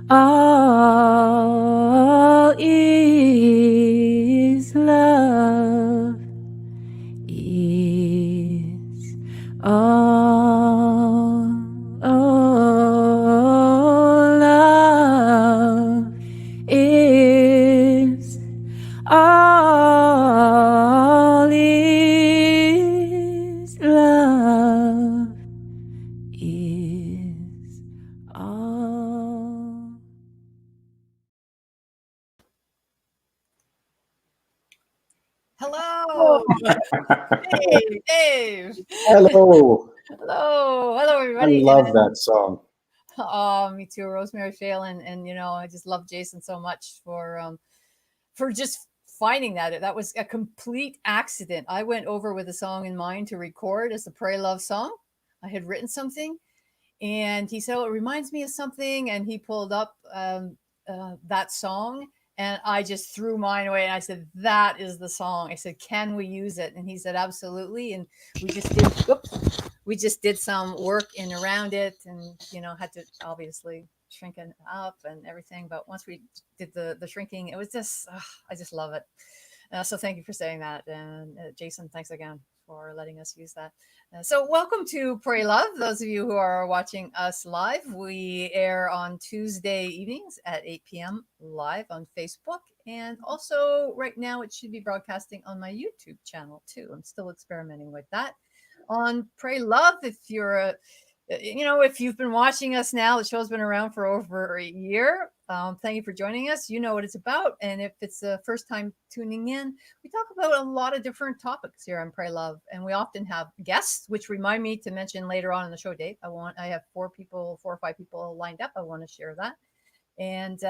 All is love. Is all love is all is love is all. Hello. Hey, Dave. Hello. Hello, I everybody. love that song. Oh, me too, Rosemary Phelan, and I just love Jason so much for just finding that. That was a complete accident. I went over with a song in mind to record as the Pray Love song. I had written something, and he said, "Oh, it reminds me of something," and he pulled up that song. And I just threw mine away and I said, "That is the song." I said, "Can we use it?" And he said, "Absolutely." And we just did. We just did some work in around it, and had to obviously shrink it up and everything. But once we did the shrinking, it was just I just love it. So thank you for saying that, and Jason, thanks again for letting us use that. So welcome to Pray Love. Those of you who are watching us live, we air on Tuesday evenings at 8 p.m. live on Facebook, and also right now it should be broadcasting on my YouTube channel too. I'm still experimenting with that. On Pray Love, if you're if you've been watching us now, the show's been around for over a year. Thank you for joining us. You know what it's about. And if it's the first time tuning in, we talk about a lot of different topics here on Pray Love. And we often have guests, which remind me to mention later on in the show, Dave. I have 4 or 5 people lined up. I want to share that. And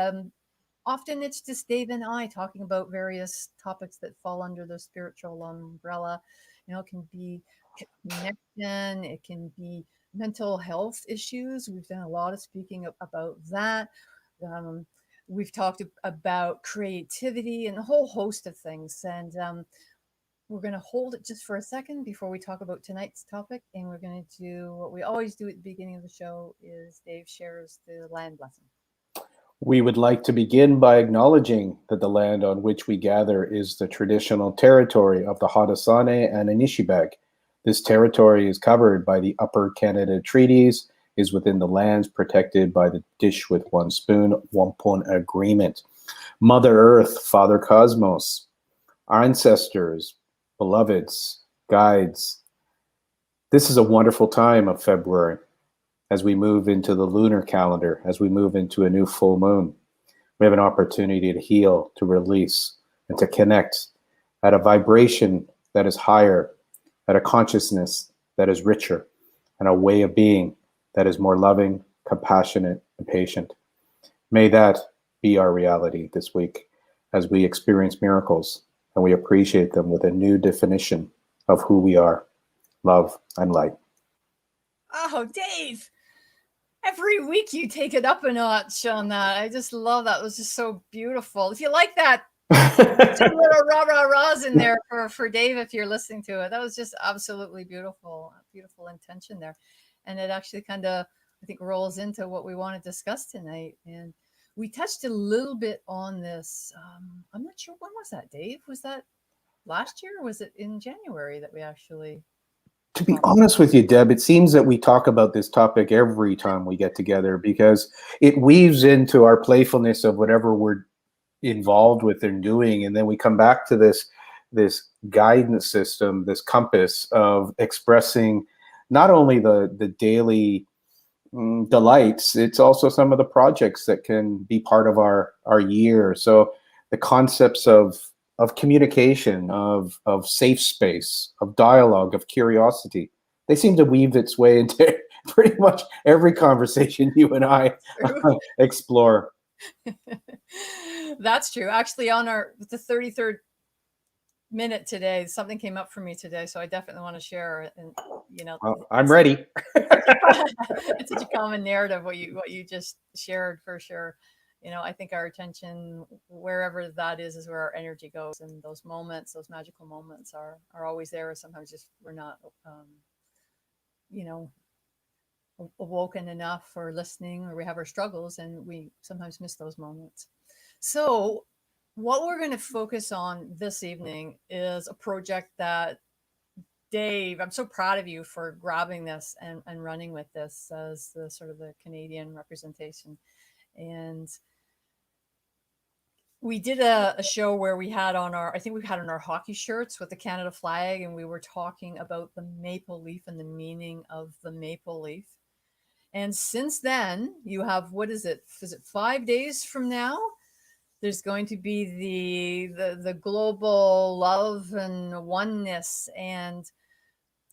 often it's just Dave and I talking about various topics that fall under the spiritual umbrella. It can be connection, it can be mental health issues. We've done a lot of speaking about that. Um, we've talked about creativity and a whole host of things. And we're going to hold it just for a second before we talk about tonight's topic. And we're going to do what we always do at the beginning of the show is Dave shares the land blessing. We would like to begin by acknowledging that the land on which we gather is the traditional territory of the Haudenosaunee and Anishinaabeg. This territory is covered by the Upper Canada Treaties, is within the lands protected by the Dish with One Spoon, Wampun Agreement. Mother Earth, Father Cosmos, our ancestors, beloveds, guides. This is a wonderful time of February. As we move into the lunar calendar, as we move into a new full moon, we have an opportunity to heal, to release, and to connect at a vibration that is higher, at a consciousness that is richer, and a way of being that is more loving, compassionate, and patient. May that be our reality this week as we experience miracles and we appreciate them with a new definition of who we are, love and light. Oh, Dave, every week you take it up a notch on that. I just love that. It was just so beautiful. If you like that, some little rah-rah-rahs in there for Dave if you're listening to it. That was just absolutely beautiful. Beautiful intention there. And it actually kind of, I think, rolls into what we want to discuss tonight. And we touched a little bit on this. I'm not sure, when was that, Dave? Was that last year, or was it in January that we actually... To be honest with you, Deb, it seems that we talk about this topic every time we get together because it weaves into our playfulness of whatever we're involved with and doing, and then we come back to this guidance system, this compass of expressing not only the daily delights, it's also some of the projects that can be part of our year. So the concepts of communication, of safe space, of dialogue, of curiosity, they seem to weave its way into pretty much every conversation you and I explore. That's true. Actually, on the 33rd minute today, something came up for me today, so I definitely want to share it. And I'm ready. It's such a common narrative what you just shared, for sure. I think our attention, wherever that is where our energy goes, and those moments, those magical moments, are always there. Sometimes just we're not, awoken enough or listening, or we have our struggles and we sometimes miss those moments. So what we're going to focus on this evening is a project that Dave, I'm so proud of you for grabbing this and running with this as the sort of the Canadian representation. And we did a show where we had on our, I think we had on our hockey shirts with the Canada flag, and we were talking about the maple leaf and the meaning of the maple leaf. And since then, you have, what is it? Is it 5 days from now? There's going to be the global love and oneness, and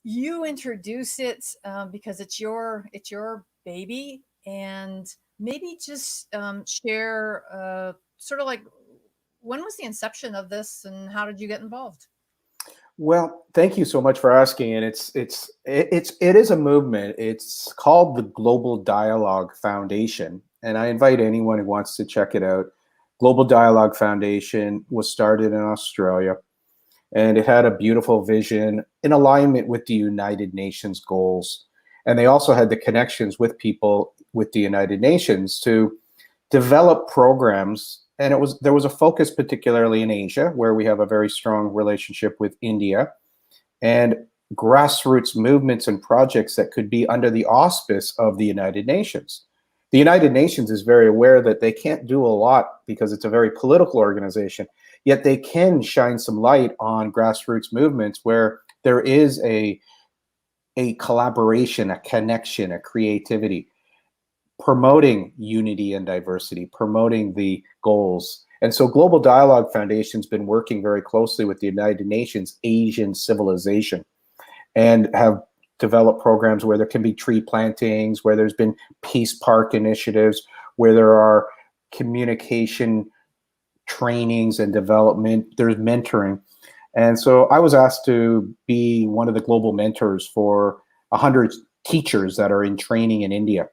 you introduce it because it's your baby, and maybe just share sort of like, when was the inception of this and how did you get involved? Well, thank you so much for asking. And it is a movement. It's called the Global Dialogue Foundation, and I invite anyone who wants to check it out. Global Dialogue Foundation was started in Australia, and it had a beautiful vision in alignment with the United Nations goals. And they also had the connections with people with the United Nations to develop programs. And there was a focus particularly in Asia, where we have a very strong relationship with India, and grassroots movements and projects that could be under the auspice of the United Nations. The United Nations is very aware that they can't do a lot because it's a very political organization, yet they can shine some light on grassroots movements where there is a collaboration, a connection, a creativity, promoting unity and diversity, promoting the goals. And so Global Dialogue Foundation's been working very closely with the United Nations Asian Civilization, and have developed programs where there can be tree plantings, where there's been peace park initiatives, where there are communication trainings and development, there's mentoring. And so I was asked to be one of the global mentors for 100 teachers that are in training in India.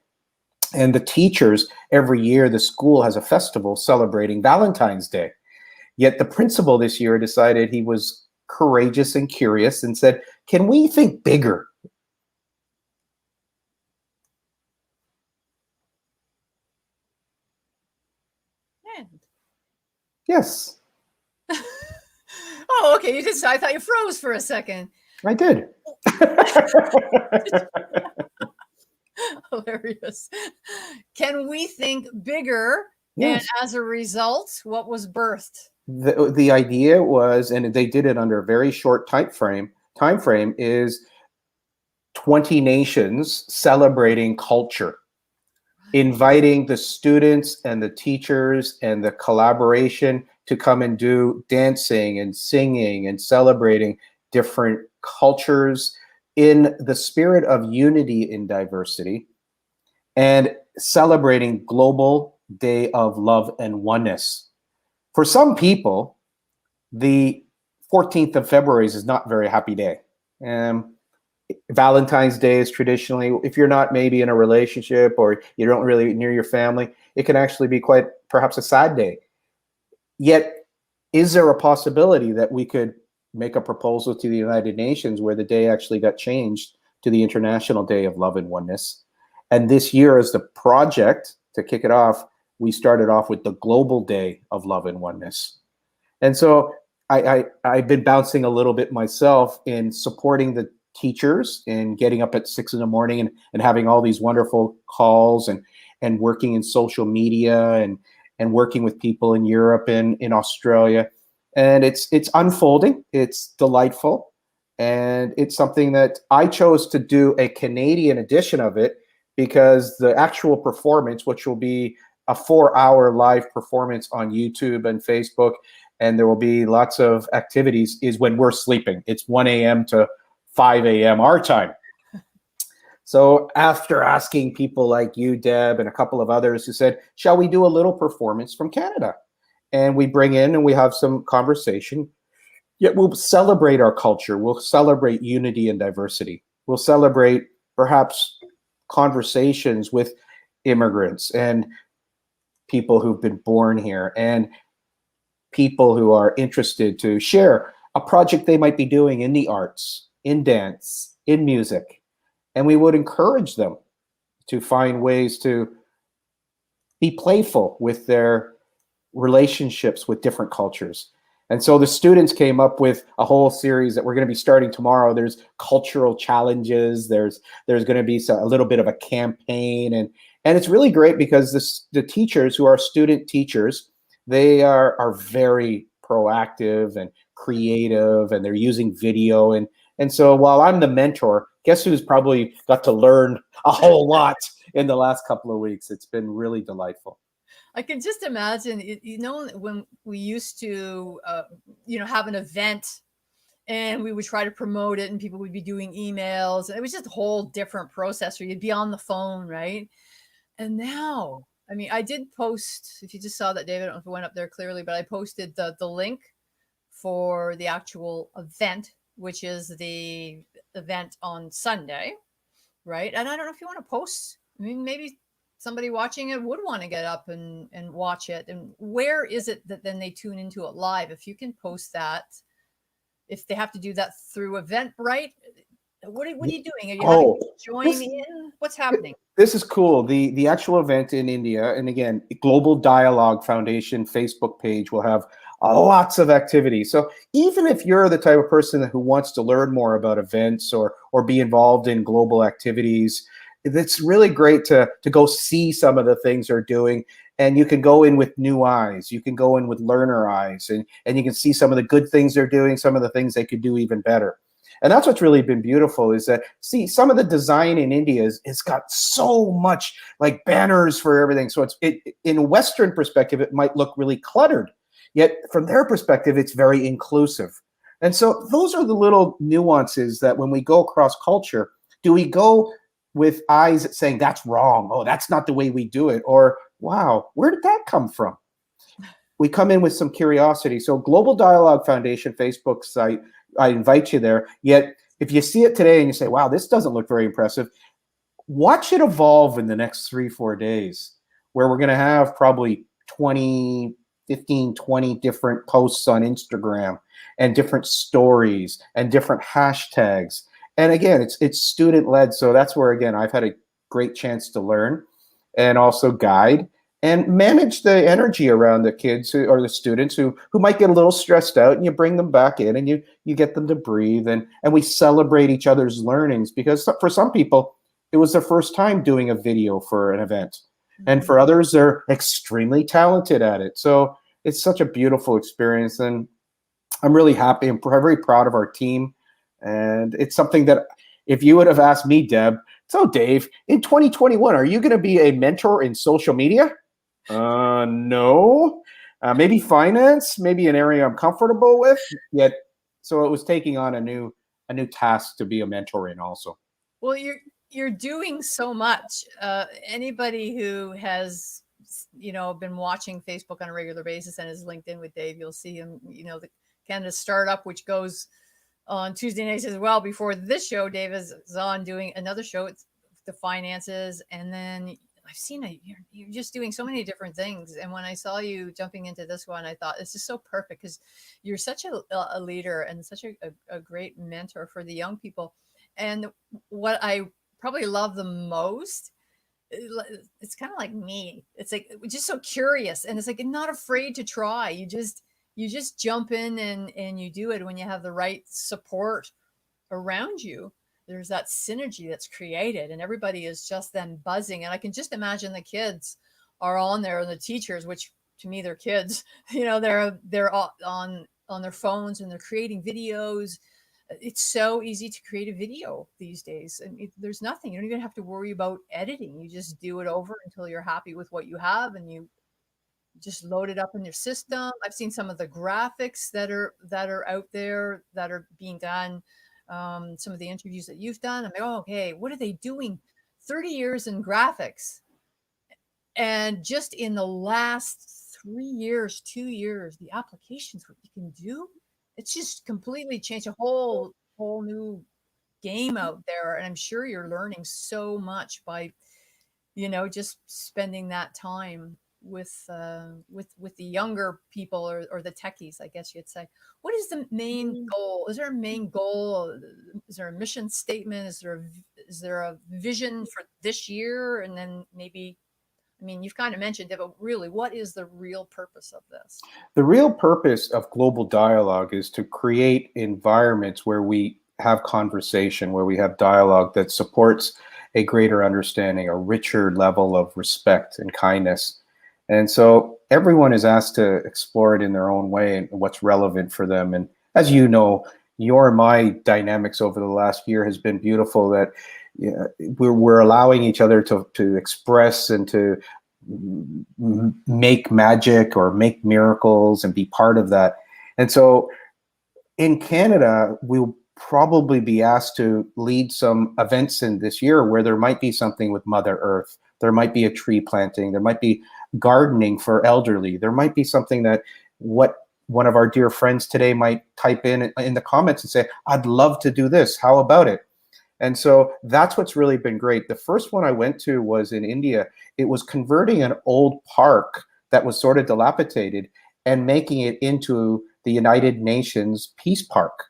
And the teachers, every year, the school has a festival celebrating Valentine's Day. Yet the principal this year decided he was courageous and curious and said, can we think bigger? And Yes, oh, okay. I thought you froze for a second. I did. Hilarious. Can we think bigger? Yes. And as a result, what was birthed? The idea was, and they did it under a very short time frame, is 20 nations celebrating culture, inviting the students and the teachers and the collaboration to come and do dancing and singing and celebrating different cultures in the spirit of unity in diversity, and celebrating Global Day of Love and Oneness. For some people, the 14th of February is not a very happy day. Valentine's Day is traditionally, if you're not maybe in a relationship or you don't really near your family, it can actually be quite perhaps a sad day. Yet, is there a possibility that we could make a proposal to the United Nations where the day actually got changed to the International Day of Love and Oneness? And this year, as the project to kick it off, we started off with the Global Day of Love and Oneness. And so I've been bouncing a little bit myself in supporting the teachers and getting up at 6 in the morning and having all these wonderful calls and working in social media and working with people in Europe and in Australia. And it's unfolding. It's delightful. And it's something that I chose to do a Canadian edition of it because the actual performance, which will be a 4-hour live performance on YouTube and Facebook, and there will be lots of activities, is when we're sleeping. It's 1 a.m. to 5 a.m. our time. So after asking people like you, Deb, and a couple of others who said, shall we do a little performance from Canada? And we bring in and we have some conversation. Yet we'll celebrate our culture. We'll celebrate unity and diversity. We'll celebrate perhaps conversations with immigrants and people who've been born here and people who are interested to share a project they might be doing in the arts, in dance, in music. And we would encourage them to find ways to be playful with their relationships with different cultures. And so the students came up with a whole series that we're going to be starting tomorrow. There's cultural challenges. There's going to be a little bit of a campaign, and it's really great because the teachers who are student teachers, they are very proactive and creative, and they're using video. And so while I'm the mentor, guess who's probably got to learn a whole lot in the last couple of weeks? It's been really delightful. I can just imagine, when we used to, have an event and we would try to promote it and people would be doing emails. And it was just a whole different process where you'd be on the phone, right? And now, I mean, I did post, if you just saw that, David, I don't know if it went up there clearly, but I posted the link for the actual event, which is the event on Sunday, right? And I don't know if you want to post, I mean, maybe somebody watching it would want to get up and watch it. And where is it that then they tune into it live? If you can post that, if they have to do that through Eventbrite, what are you doing? Are you having people join in? What's happening? This is cool. The actual event in India, and again, Global Dialogue Foundation Facebook page will have lots of activity. So even if you're the type of person who wants to learn more about events or be involved in global activities, it's really great to go see some of the things they're doing. And you can go in with new eyes. You can go in with learner eyes, and you can see some of the good things they're doing, some of the things they could do even better. And that's what's really been beautiful, is that, see, some of the design in India it's got so much like banners for everything. So in a Western perspective, it might look really cluttered. Yet from their perspective, it's very inclusive. And so those are the little nuances that when we go across culture, do we go with eyes saying that's wrong? Oh, that's not the way we do it. Or, wow, where did that come from? We come in with some curiosity. So Global Dialogue Foundation Facebook site, I invite you there. Yet if you see it today and you say, wow, this doesn't look very impressive, watch it evolve in the next 3-4 days, where we're going to have probably 20 different posts on Instagram and different stories and different hashtags. And again, it's student led. So that's where, again, I've had a great chance to learn and also guide and manage the energy around the kids or the students who might get a little stressed out, and you bring them back in and you get them to breathe, and we celebrate each other's learnings, because for some people, it was their first time doing a video for an event. And for others, they're extremely talented at it. So it's such a beautiful experience, and I'm really happy. I'm very proud of our team. And it's something that if you would have asked me, Deb, so Dave, in 2021, are you going to be a mentor in social media? No. Maybe finance, maybe an area I'm comfortable with. Yet, so it was taking on a new task to be a mentor in also. Well, you're doing so much. Anybody who has, been watching Facebook on a regular basis and is linked in with Dave, you'll see him, the Canada Startup, which goes on Tuesday nights as well. Before this show, Dave is on doing another show. It's the finances. And then I've seen it. You're just doing so many different things. And when I saw you jumping into this one, I thought this is so perfect, because you're such a leader and such a great mentor for the young people. And what I probably love the most, it's kind of like me. It's like just so curious, and it's like not afraid to try. You just jump in and you do it when you have the right support around you. There's that synergy that's created, and everybody is just then buzzing. And I can just imagine the kids are on there, and the teachers, which to me they're kids, they're on their phones and they're creating videos. It's so easy to create a video these days, and there's nothing. You don't even have to worry about editing. You just do it over until you're happy with what you have, and you just load it up in your system. I've seen some of the graphics that are out there that are being done. Some of the interviews that you've done, I'm like, oh, okay, what are they doing? 30 years in graphics, and just in the last 3 years, 2 years, the applications, what you can do, it's just completely changed, a whole new game out there. And I'm sure you're learning so much by, just spending that time with the younger people, or the techies, I guess you'd say. What is the main goal? Is there a main goal? Is there a mission statement? Is there is there a vision for this year? And then maybe, I mean, you've kind of mentioned it, but really, what is the real purpose of this? The real purpose of global dialogue is to create environments where we have conversation, where we have dialogue that supports a greater understanding, a richer level of respect and kindness. And so everyone is asked to explore it in their own way and what's relevant for them. And as you know, your and my dynamics over the last year has been beautiful, that we're allowing each other to express and to make magic or make miracles and be part of that. And so in Canada, we'll probably be asked to lead some events in this year where there might be something with Mother Earth. There might be a tree planting. There might be gardening for elderly. There might be something that what one of our dear friends today might type in the comments and say, I'd love to do this. How about it? And so that's what's really been great. The first one I went to was in India. It was converting an old park that was sort of dilapidated and making it into the United Nations Peace Park.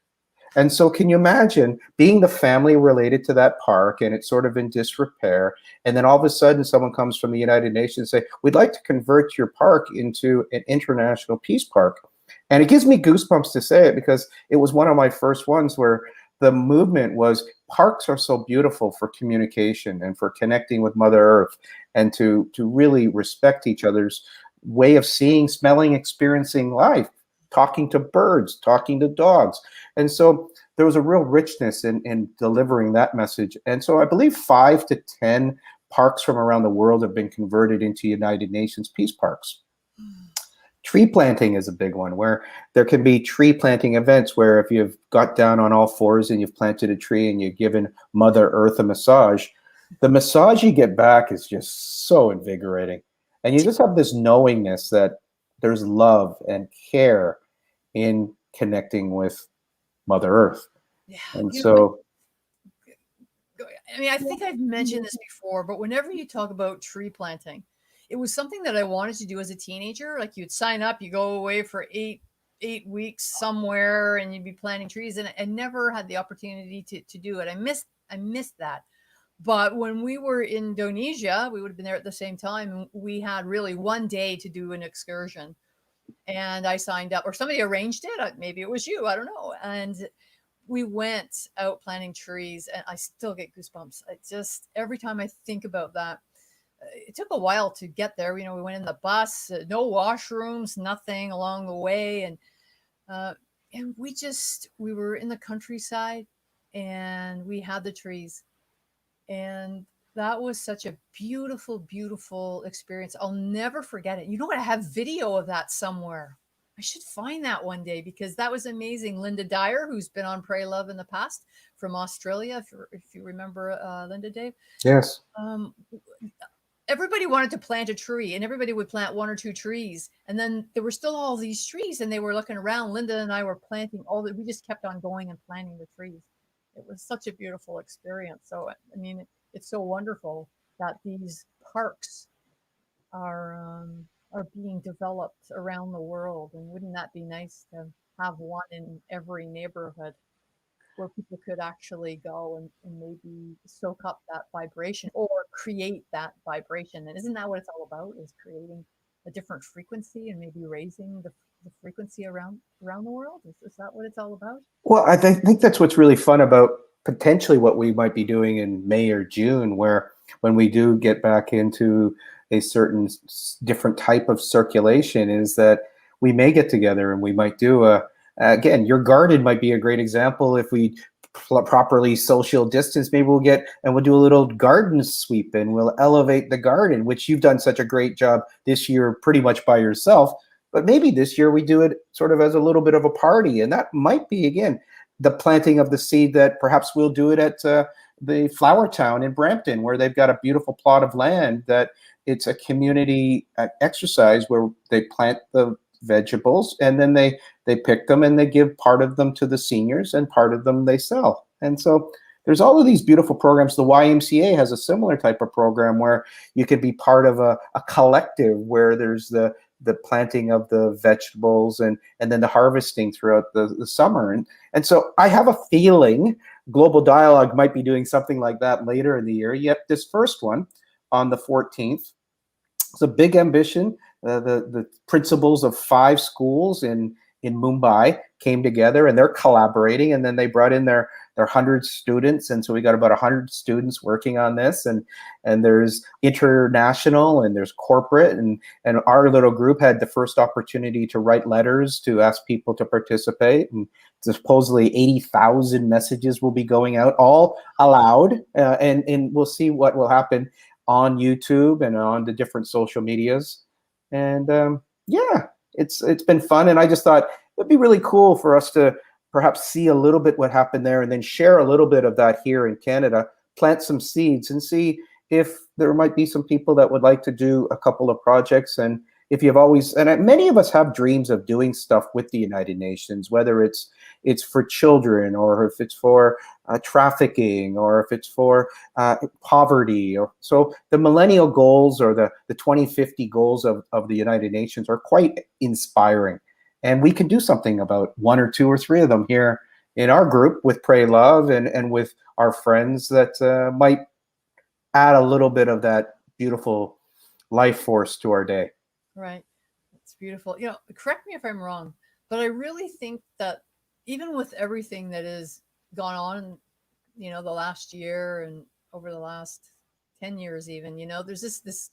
And so can you imagine being the family related to that park and it's sort of in disrepair, and then all of a sudden someone comes from the United Nations and say, we'd like to convert your park into an international peace park. And it gives me goosebumps to say it, because it was one of my first ones where the movement was, parks are so beautiful for communication and for connecting with Mother Earth and to really respect each other's way of seeing, smelling, experiencing life, talking to birds, talking to dogs. And so there was a real richness in delivering that message. And so I believe 5 to 10 parks from around the world have been converted into United Nations peace parks. Tree planting is a big one, where there can be tree planting events where if you've got down on all fours and you've planted a tree and you've given Mother Earth a massage, the massage you get back is just so invigorating. And you just have this knowingness that there's love and care in connecting with Mother Earth. Yeah. And so, I mean, I think I've mentioned this before, but whenever you talk about tree planting, it was something that I wanted to do as a teenager. Like, you'd sign up, you go away for eight weeks somewhere and you'd be planting trees, and I never had the opportunity to do it. I missed that. But when we were in Indonesia, we would have been there at the same time. We had really one day to do an excursion, and I signed up, or somebody arranged it. Maybe it was you, I don't know. And we went out planting trees, and I still get goosebumps. I just, every time I think about that, it took a while to get there. We went in the bus, no washrooms, nothing along the way. And we were in the countryside and we had the trees. And that was such a beautiful, beautiful experience. I'll never forget it. You know what? I have video of that somewhere. I should find that one day, because that was amazing. Linda Dyer, who's been on Pray Love in the past, from Australia, if you remember Linda, Dave. yes. Everybody wanted to plant a tree, and everybody would plant 1 or 2 trees. And then there were still all these trees, and they were looking around. Linda and I were planting we just kept on going and planting the trees. It was such a beautiful experience. So, I mean, it's so wonderful that these parks are being developed around the world. And wouldn't that be nice to have one in every neighborhood, where people could actually go and maybe soak up that vibration or create that vibration? And isn't that what it's all about, is creating a different frequency and maybe raising the frequency around the world? Is that what it's all about? Well, I think that's what's really fun about potentially what we might be doing in May or June, where when we do get back into a certain different type of circulation, is that we may get together and we might do again, your garden might be a great example. If we properly social distance, maybe we'll do a little garden sweep, and we'll elevate the garden, which you've done such a great job this year pretty much by yourself. But maybe this year we do it sort of as a little bit of a party, and that might be, again, the planting of the seed that perhaps we'll do it at the Flower Town in Brampton, where they've got a beautiful plot of land that it's a community exercise where they plant the vegetables, and then they pick them and they give part of them to the seniors and part of them they sell. And so there's all of these beautiful programs. The YMCA has a similar type of program where you could be part of a collective where there's the planting of the vegetables and then the harvesting throughout the summer. And so I have a feeling Global Dialogue might be doing something like that later in the year. Yet this first one on the 14th, it's a big ambition. The principals of 5 schools in Mumbai came together, and they're collaborating, and then they brought in their 100 students, and so we got about 100 students working on this, and there's international and there's corporate, and our little group had the first opportunity to write letters to ask people to participate, and supposedly 80,000 messages will be going out, all allowed, and we'll see what will happen on YouTube and on the different social medias. And yeah, it's been fun, and I just thought it'd be really cool for us to perhaps see a little bit what happened there, and then share a little bit of that here in Canada, plant some seeds, and see if there might be some people that would like to do a couple of projects. And if you've always, and many of us have dreams of doing stuff with the United Nations, whether it's for children, or if it's for trafficking, or if it's for poverty, or so the millennial goals, or the 2050 goals of the United Nations are quite inspiring. And we can do something about 1 or 2 or 3 of them here in our group with Pray Love, and with our friends that might add a little bit of that beautiful life force to our day. Right. It's beautiful. Correct me if I'm wrong, but I really think that even with everything that has gone on, the last year and over the last 10 years, even, there's this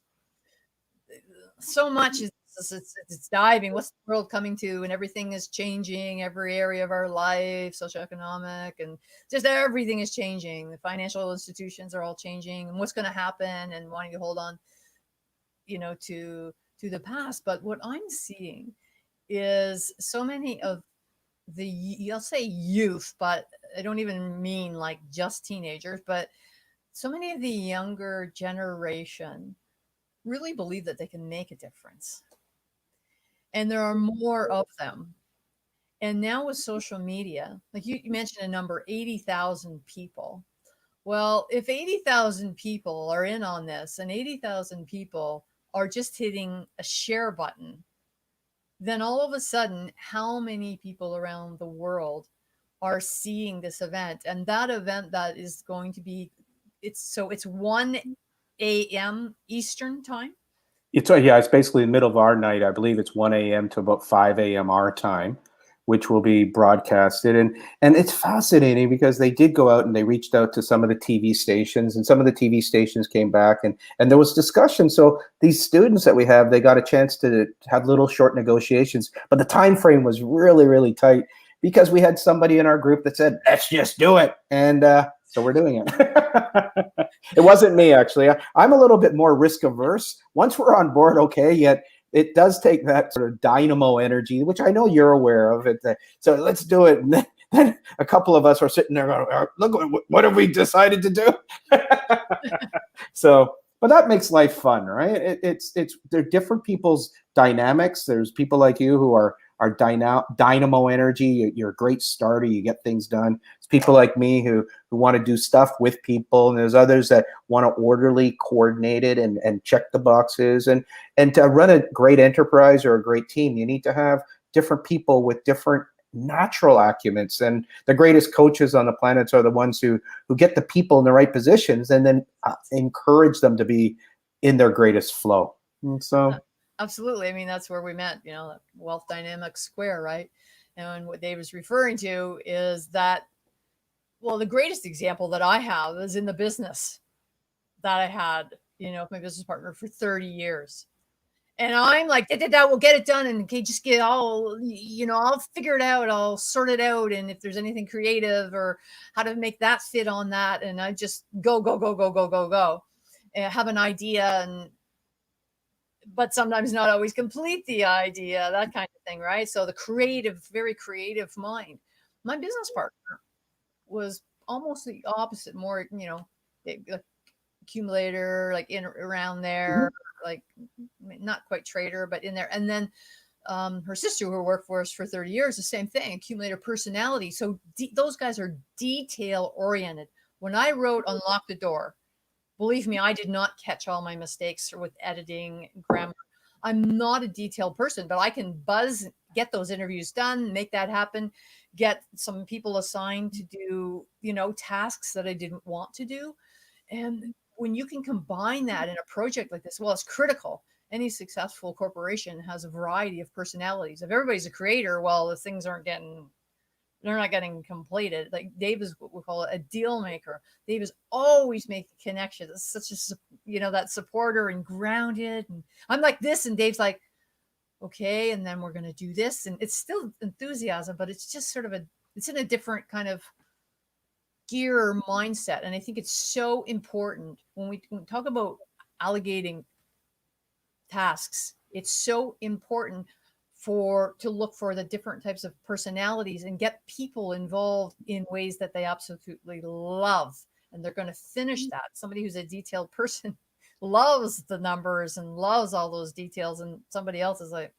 so much is it's diving. What's the world coming to? And everything is changing. Every area of our life, socioeconomic, and just everything is changing. The financial institutions are all changing, and what's going to happen, and wanting to hold on, to the past. But what I'm seeing is so many of I'll say youth, but I don't even mean like just teenagers, but so many of the younger generation really believe that they can make a difference. And there are more of them. And now with social media, like you mentioned a number, 80,000 people. Well, if 80,000 people are in on this, and 80,000 people are just hitting a share button, then all of a sudden, how many people around the world are seeing this event? And that event that is going to be, it's 1 a.m. Eastern time. It's basically the middle of our night. I believe it's 1 a.m. to about 5 a.m. our time, which will be broadcasted. And it's fascinating because they did go out and they reached out to some of the TV stations, and some of the TV stations came back, and there was discussion. So these students that we have, they got a chance to have little short negotiations, but the time frame was really, really tight, because we had somebody in our group that said, let's just do it. And so we're doing it. It wasn't me, actually. I'm a little bit more risk averse. Once we're on board, okay, yet it does take that sort of dynamo energy, which I know you're aware of it. So let's do it. And then a couple of us are sitting there going, look, what have we decided to do? So, but that makes life fun, right? They're different people's dynamics. There's people like you who are dynamo energy. You're a great starter. You get things done. It's people like me who want to do stuff with people, and there's others that want to orderly, coordinate it, and check the boxes. And to run a great enterprise or a great team, you need to have different people with different natural acumens. And the greatest coaches on the planet are the ones who get the people in the right positions, and then encourage them to be in their greatest flow. And so. Absolutely. I mean, that's where we met, that wealth dynamic square, right? And what Dave was referring to is that, well, the greatest example that I have is in the business that I had, with my business partner for 30 years. And I'm like, we'll get it done. And okay, just get all, I'll figure it out. I'll sort it out. And if there's anything creative or how to make that fit on that. And I just go, and have an idea, but sometimes not always complete the idea, that kind of thing, right? So the very creative mind. My business partner was almost the opposite, more, accumulator, like in around there, like not quite trader, but in there. And then her sister, who worked for us for 30 years, the same thing, accumulator personality. So those guys are detail oriented. When I wrote Unlock the Door, believe me, I did not catch all my mistakes with editing, grammar. I'm not a detailed person, but I can get those interviews done, make that happen, get some people assigned to do, tasks that I didn't want to do. And when you can combine that in a project like this, well, it's critical. Any successful corporation has a variety of personalities. If everybody's a creator, well, the things they're not getting completed. Like Dave is what we call a deal maker. Dave is always making connections. It's such a, that supporter and grounded. And I'm like this, and Dave's like, okay, and then we're going to do this. And it's still enthusiasm, but it's just sort of it's in a different kind of gear or mindset. And I think it's so important when we talk about allocating tasks. It's so important to look for the different types of personalities and get people involved in ways that they absolutely love. And they're going to finish that. Somebody who's a detailed person loves the numbers and loves all those details. And somebody else is like,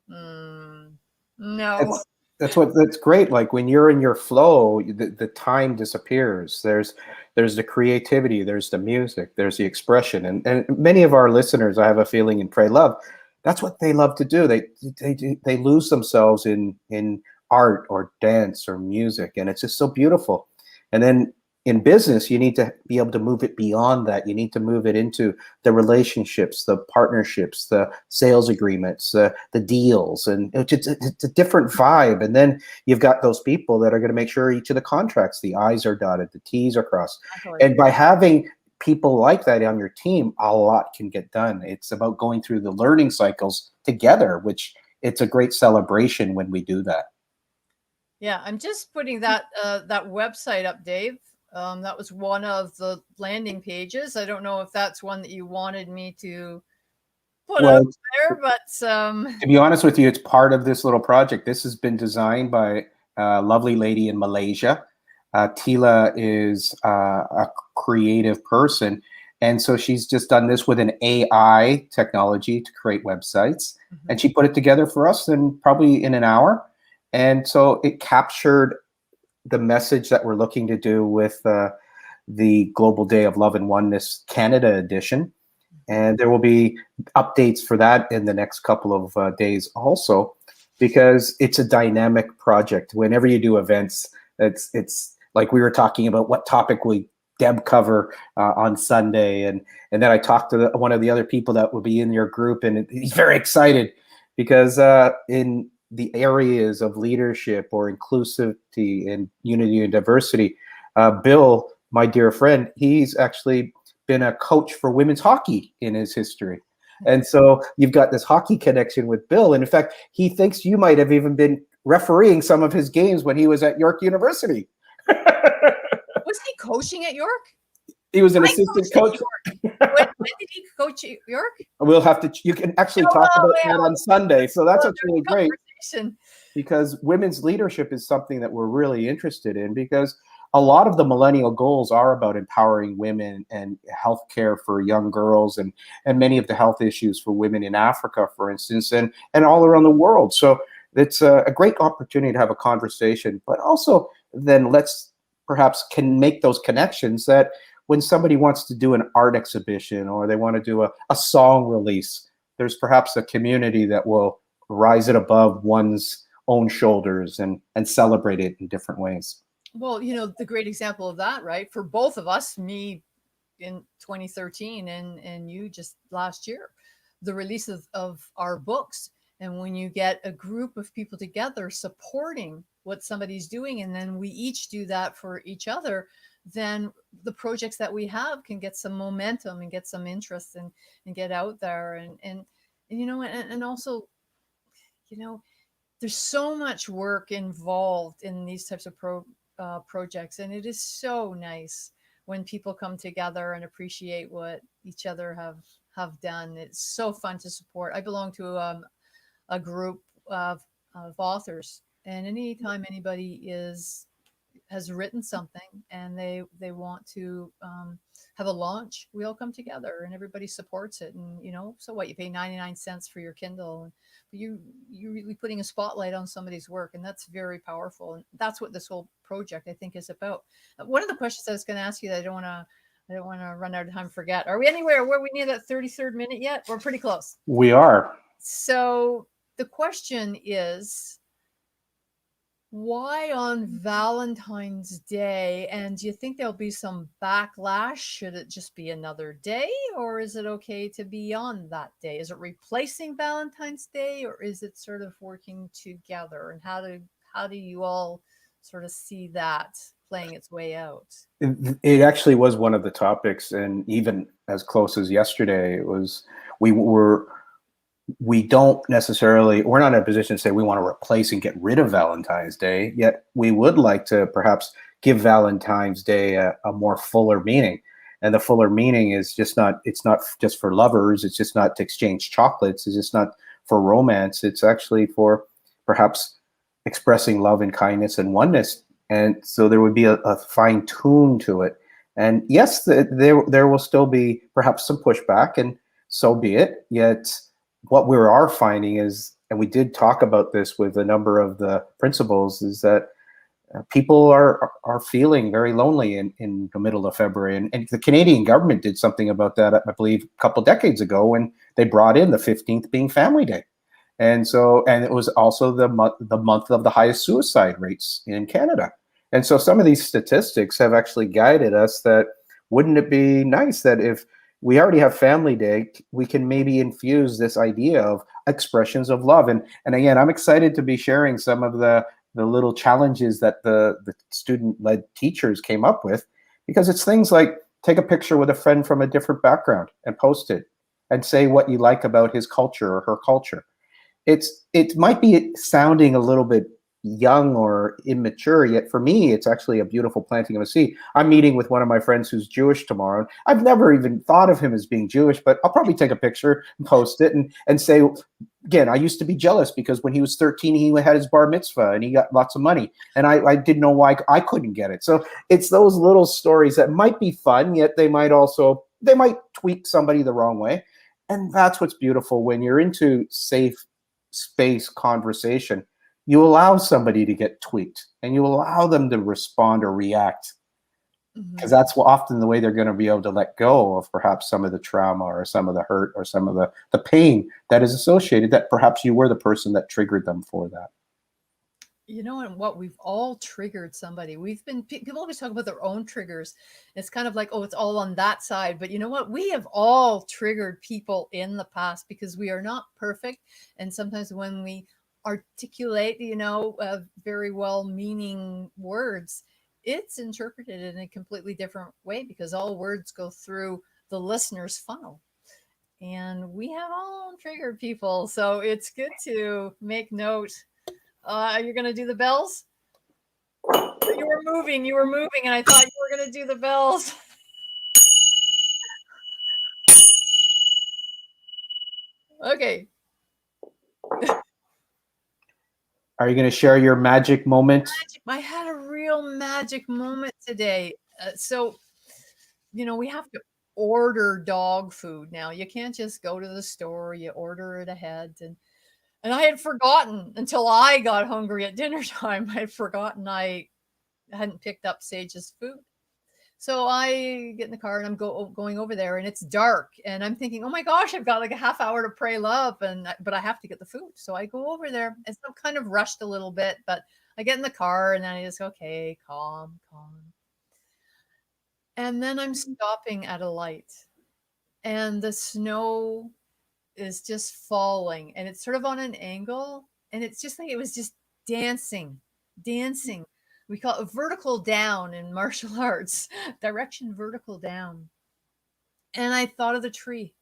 no. That's great. Like when you're in your flow, the time disappears. There's the creativity, there's the music, there's the expression. And many of our listeners, I have a feeling, in Pray Love, that's what they love to do. They lose themselves in art or dance or music, and it's just so beautiful. And then in business, you need to be able to move it beyond that. You need to move it into the relationships, the partnerships, the sales agreements, the deals, and it's a different vibe. And then you've got those people that are going to make sure each of the contracts, the I's are dotted, the T's are crossed. And by having people like that on your team, a lot can get done. It's about going through the learning cycles together, which it's a great celebration when we do that. Yeah, I'm just putting that website up, Dave. That was one of the landing pages. I don't know if that's one that you wanted me to put up there, but to be honest with you, it's part of this little project. This has been designed by a lovely lady in Malaysia. Tila is a creative person, and so she's just done this with an AI technology to create websites, and she put it together for us probably in an hour. And so it captured the message that we're looking to do with the Global Day of Love and Oneness Canada edition. And there will be updates for that in the next couple of days also, because it's a dynamic project. Whenever you do events, it's like we were talking about what topic will Deb cover on Sunday. And then I talked to one of the other people that will be in your group, and he's very excited because in the areas of leadership or inclusivity and unity and diversity, Bill, my dear friend, he's actually been a coach for women's hockey in his history. And so you've got this hockey connection with Bill. And in fact, he thinks you might have even been refereeing some of his games when he was at York University. Was he coaching at York? He was an assistant coach. When did he coach at York? We'll have to, you can actually talk about that on Sunday. So that's what's really great. Because women's leadership is something that we're really interested in, because a lot of the millennial goals are about empowering women and healthcare for young girls, and many of the health issues for women in Africa, for instance, and all around the world. So it's a great opportunity to have a conversation, but also then let's perhaps can make those connections that when somebody wants to do an art exhibition or they want to do a song release, there's perhaps a community that will rise it above one's own shoulders and celebrate it in different ways. Well, the great example of that, right? For both of us, me in 2013 and you just last year, the release of our books. And when you get a group of people together supporting what somebody's doing, and then we each do that for each other, then the projects that we have can get some momentum and get some interest and get out there. And also, there's so much work involved in these types of projects. And it is so nice when people come together and appreciate what each other have done. It's so fun to support. I belong to a group of authors, and anytime anybody has written something and they want to have a launch, we all come together and everybody supports it. And so what, you pay 99 cents for your Kindle, and you're really putting a spotlight on somebody's work, and that's very powerful. And that's what this whole project, I think, is about. One of the questions I was going to ask you that I don't want to run out of time, forget. Are we anywhere where we need that 33rd minute yet? We're pretty close. We are. So the question is, why on Valentine's Day? And do you think there'll be some backlash? Should it just be another day, or is it okay to be on that day? Is it replacing Valentine's Day, or is it sort of working together? And how do you all sort of see that playing its way out? It actually was one of the topics, and even as close as yesterday, it was we were we don't necessarily, we're not in a position to say we want to replace and get rid of Valentine's Day, yet we would like to perhaps give Valentine's Day a more fuller meaning. And the fuller meaning is it's not just for lovers, it's just not to exchange chocolates, it's just not for romance, it's actually for perhaps expressing love and kindness and oneness. And so there would be a fine tune to it. And yes, there will still be perhaps some pushback, and so be it. Yet what we are finding is, and we did talk about this with a number of the principals, is that people are feeling very lonely in the middle of February. And the Canadian government did something about that, I believe, a couple decades ago, when they brought in the 15th being Family Day. And it was also the month of the highest suicide rates in Canada. And so some of these statistics have actually guided us that, wouldn't it be nice that if we already have Family Day, we can maybe infuse this idea of expressions of love. And again, I'm excited to be sharing some of the little challenges that the student-led teachers came up with, because it's things like, take a picture with a friend from a different background and post it and say what you like about his culture or her culture. It might be sounding a little bit young or immature, yet for me, it's actually a beautiful planting of a seed. I'm meeting with one of my friends who's Jewish tomorrow. I've never even thought of him as being Jewish, but I'll probably take a picture and post it and say, again, I used to be jealous because when he was 13, he had his bar mitzvah and he got lots of money. And I didn't know why I couldn't get it. So it's those little stories that might be fun, yet they might tweak somebody the wrong way. And that's what's beautiful when you're into safe space conversation. You allow somebody to get tweaked and you allow them to respond or react, because that's often the way they're going to be able to let go of perhaps some of the trauma or some of the hurt or some of the pain that is associated, that perhaps you were the person that triggered them for that. You know, and what, we've all triggered somebody. People always talk about their own triggers. It's kind of like, oh, it's all on that side. But you know what? We have all triggered people in the past, because we are not perfect. And sometimes when we articulate, very well-meaning words, it's interpreted in a completely different way, because all words go through the listener's funnel. And we have all triggered people. So it's good to make note. You're going to do the bells? You were moving, and I thought you were going to do the bells. Okay. Are you going to share your magic moment? I had a real magic moment today. So, we have to order dog food now. You can't just go to the store. You order it ahead. And I had forgotten, until I got hungry at dinner time, I had forgotten I hadn't picked up Sage's food. So I get in the car and I'm going over there, and it's dark, and I'm thinking, oh my gosh, I've got like a half hour to pray love, but I have to get the food. So I go over there, and so I'm kind of rushed a little bit, but I get in the car and then I just go, okay, calm. And then I'm stopping at a light, and the snow is just falling, and it's sort of on an angle, and it's just like it was just dancing. We call it vertical down in martial arts, direction vertical down. And I thought of the tree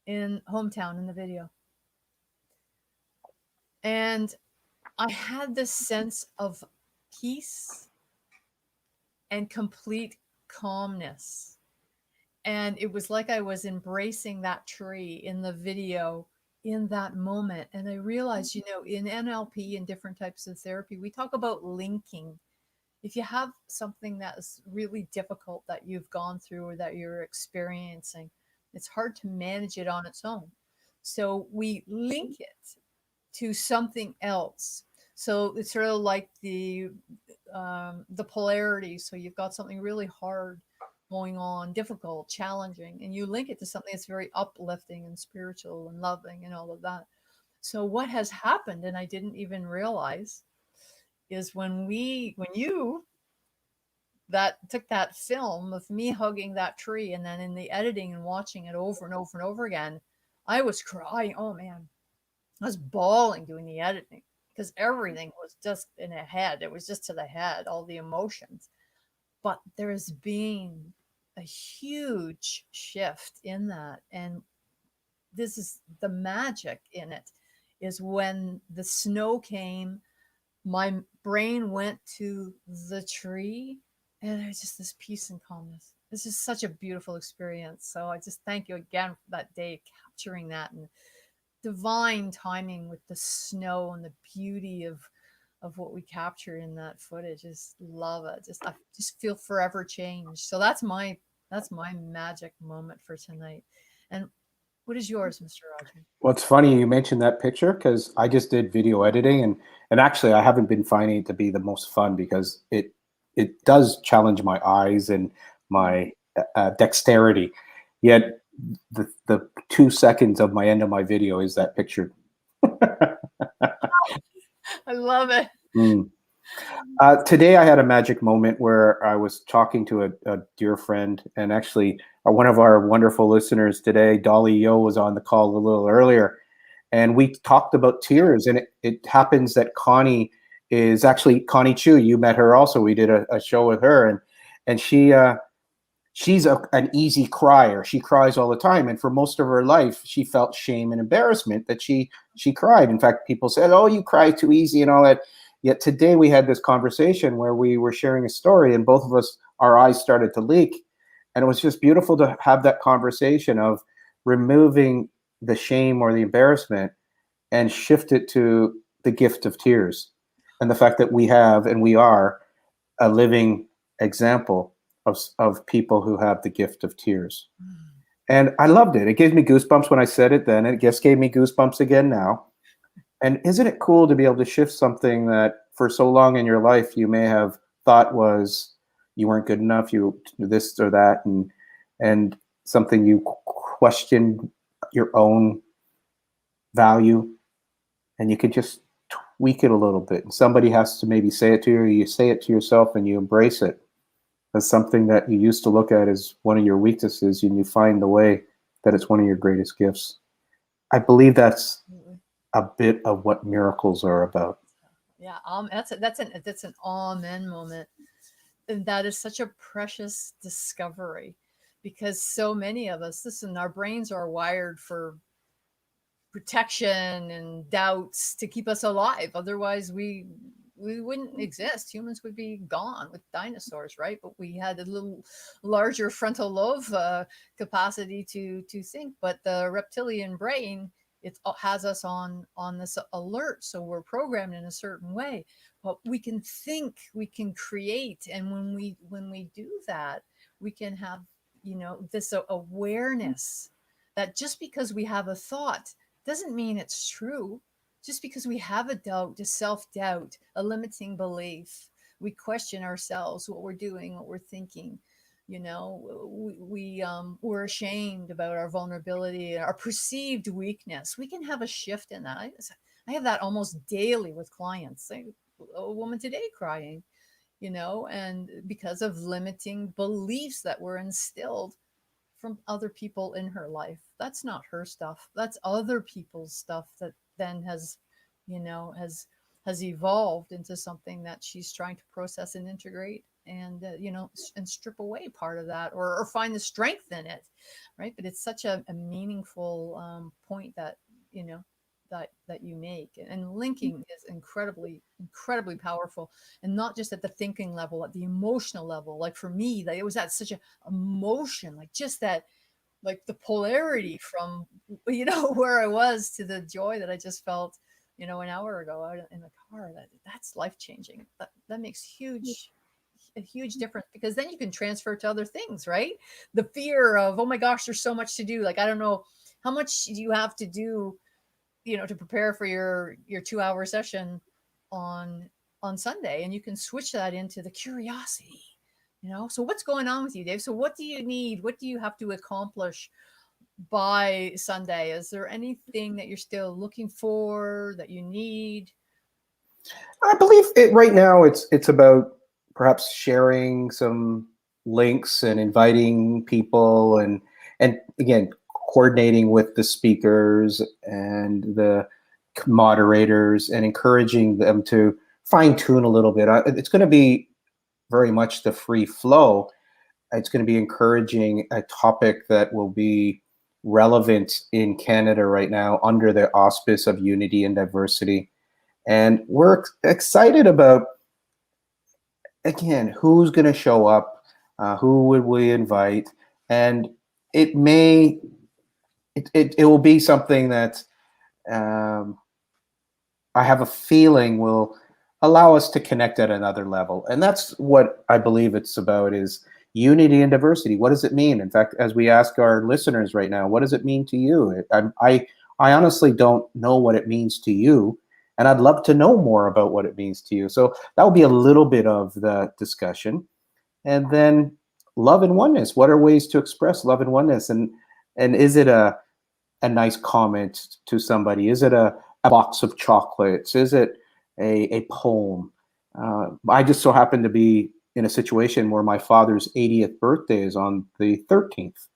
in Hometown in the video. And I had this sense of peace and complete calmness. And it was like I was embracing that tree in the video in that moment. And I realized, in NLP and different types of therapy, we talk about linking. If you have something that is really difficult that you've gone through or that you're experiencing, it's hard to manage it on its own. So we link it to something else. So it's sort of like the polarity. So you've got something really hard going on, difficult, challenging, and you link it to something that's very uplifting and spiritual and loving and all of that. So what has happened, and I didn't even realize, is when you that took that film of me hugging that tree, and then in the editing and watching it over and over and over again, I was crying. Oh man, I was bawling doing the editing because everything was just in a head. It was just to the head, all the emotions. But there's been a huge shift in that. And this is the magic in it, is when the snow came, my brain went to the tree, and there's just this peace and calmness. This is such a beautiful experience. So I just thank you again for that day, capturing that, and divine timing with the snow and the beauty of what we capture in that footage. Just love it. I just feel forever changed. So that's my magic moment for tonight. And what is yours, Mr. Roger? Well, it's funny you mentioned that picture because I just did video editing, and actually I haven't been finding it to be the most fun because it does challenge my eyes and my dexterity. Yet the 2 seconds of my end of my video is that picture. I love it. Mm. Today I had a magic moment where I was talking to a dear friend, and actually one of our wonderful listeners today, Dolly Yo, was on the call a little earlier, and we talked about tears. And it happens that Connie is actually Connie Chu. You met her also. We did a show with her, and she's an easy crier. She cries all the time, and for most of her life, she felt shame and embarrassment that she cried. In fact, people said, "Oh, you cry too easy," and all that. Yet today we had this conversation where we were sharing a story, and both of us, our eyes started to leak, and it was just beautiful to have that conversation of removing the shame or the embarrassment and shift it to the gift of tears, and the fact that we have and we are a living example of people who have the gift of tears. And I loved it. It gave me goosebumps when I said it then. It just gave me goosebumps again now. And isn't it cool to be able to shift something that for so long in your life you may have thought was you weren't good enough, you this or that, and something you questioned your own value, and you could just tweak it a little bit. And somebody has to maybe say it to you, or you say it to yourself and you embrace it as something that you used to look at as one of your weaknesses, and you find the way that it's one of your greatest gifts. I believe that's a bit of what miracles are about. Yeah, that's an amen moment, and that is such a precious discovery, because so many of us, listen, our brains are wired for protection and doubts to keep us alive. Otherwise, we wouldn't exist. Humans would be gone with dinosaurs, right? But we had a little larger frontal lobe capacity to think. But the reptilian brain, it has us on this alert, so we're programmed in a certain way. But we can think, we can create, and when we do that, we can have this awareness that just because we have a thought doesn't mean it's true. Just because we have a doubt, a self-doubt, a limiting belief, we question ourselves, what we're doing, what we're thinking. We're ashamed about our vulnerability, our perceived weakness. We can have a shift in that. I have that almost daily with clients. A woman today crying, and because of limiting beliefs that were instilled from other people in her life. That's not her stuff. That's other people's stuff that then has evolved into something that she's trying to process and integrate, and and strip away part of that, or find the strength in it, right? But it's such a meaningful point that you know that you make, and linking is incredibly powerful, and not just at the thinking level, at the emotional level. Like for me, that it was at such a emotion, like just that, like the polarity from where I was to the joy that I just felt an hour ago out in the car. That's life changing. That makes a huge difference, because then you can transfer to other things, right? The fear of, oh my gosh, there's so much to do, like I don't know how much do you have to do, to prepare for your 2-hour session on Sunday, and you can switch that into the curiosity. So what's going on with you, Dave? So what do you need? What do you have to accomplish by Sunday? Is there anything that you're still looking for, that you need? I believe it right now. It's about perhaps sharing some links and inviting people, and again coordinating with the speakers and the moderators and encouraging them to fine tune a little bit. It's going to be very much the free flow. It's going to be encouraging a topic that will be relevant in Canada right now under the auspice of unity and diversity. And we're excited about, again, who's going to show up, who would we invite, and it may, it will be something that um, I have a feeling will allow us to connect at another level. And that's what I believe it's about, is unity and diversity. What does it mean? In fact, as we ask our listeners right now, what does it mean to you? I honestly don't know what it means to you, and I'd love to know more about what it means to you. So that will be a little bit of the discussion. And then love and oneness. What are ways to express love and oneness? And is it a nice comment to somebody? Is it a box of chocolates? Is it a poem? I just so happen to be in a situation where my father's 80th birthday is on the 13th.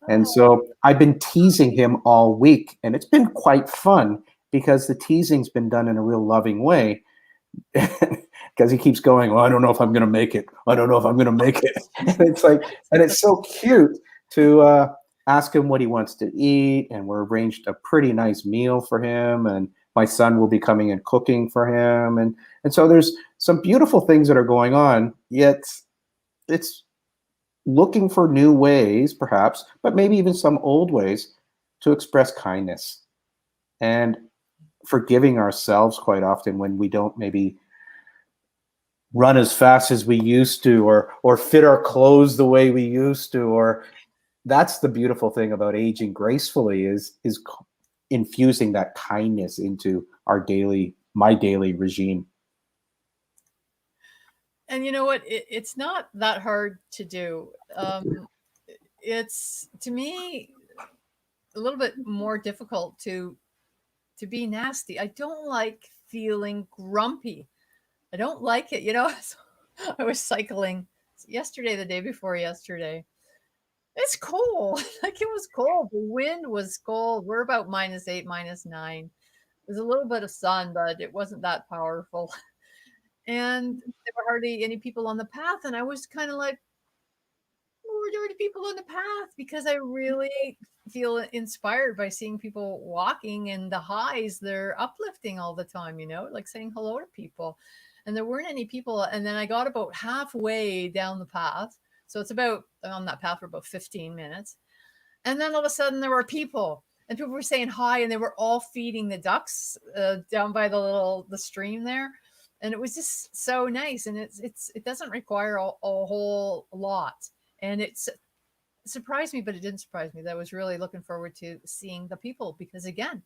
And so I've been teasing him all week, and it's been quite fun because the teasing's been done in a real loving way. Because he keeps going, well, I don't know if I'm going to make it. I don't know if I'm going to make it. And it's like, and it's so cute to ask him what he wants to eat. And we're arranged a pretty nice meal for him. And my son will be coming and cooking for him. And so there's some beautiful things that are going on, yet it's looking for new ways, perhaps, but maybe even some old ways to express kindness and forgiving ourselves quite often when we don't maybe run as fast as we used to, or fit our clothes the way we used to. Or that's the beautiful thing about aging gracefully, is infusing that kindness into my daily regime. And you know what? It's not that hard to do. It's, to me, a little bit more difficult to be nasty. I don't like feeling grumpy. I don't like it. I was cycling yesterday, the day before yesterday. It's cold. Like, it was cold. The wind was cold. We're about -8, -9. There's a little bit of sun, but it wasn't that powerful. And there were hardly any people on the path. And I was kind of like, were there any people on the path? Because I really feel inspired by seeing people walking, and the highs, they're uplifting all the time, like saying hello to people. And there weren't any people. And then I got about halfway down the path. So it's about on that path for about 15 minutes. And then all of a sudden there were people, and people were saying hi, and they were all feeding the ducks down by the stream there. And it was just so nice. And it doesn't require a whole lot. And it surprised me, but it didn't surprise me. I was really looking forward to seeing the people, because again,